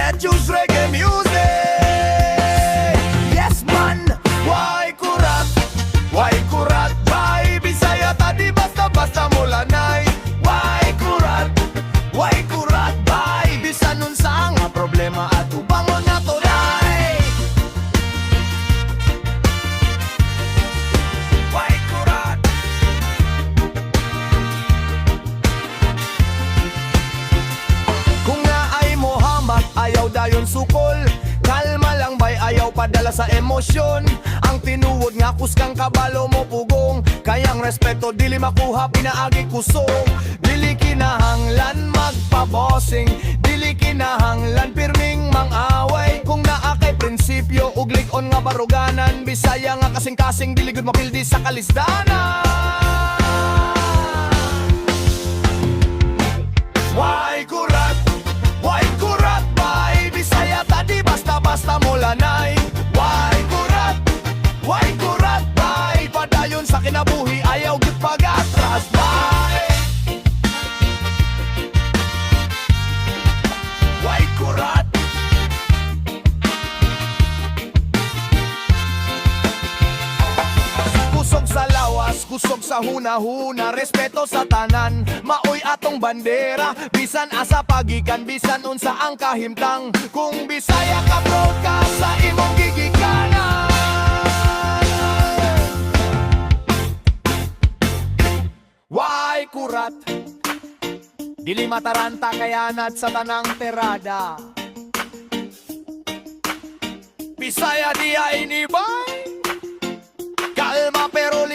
Let's use reggae music. Yes man, why kurat? Why kurat? Why Bisaya tadi basta-basta mulanay? Why kurat? Why kurat? Why bisan unsa nga problema at ubangon na tunay? Why kurat? Kung nga ay Muhammad, ayaw dayon sukol. Kalma lang bay, ayaw padala sa emosyon. Ang tinuod nga kuskang kabalo mo pugong. Kayang respeto dili makuha pinaagi kusong. Dili kinahanglan magpabosing, dili kinahanglan pirming mang-away. Kung naa kay prinsipyo ug lig-on nga baruganan, Bisaya nga kasing-kasing dili gud mapildi sa kalisdanan. Why kurat? Why kurat? Why Bisaya tadi basta-basta mulanay? Why kurat? Why kurat? Why padayon sa kinabuhi ayaw gid pag-atras? Why? Why kurat? Kusog sa lawas, kusog sa hunahuna, respeto sa tanan, maoy atong bandera. Bisan asa pagikan, bisan unsa ang kahimtang. Kung Bisaya ka, proud ka sa imong gigikanan. Why kurat? Dili mataranta kayanat sa tanang terada. Bisaya dia inibay, kalma pero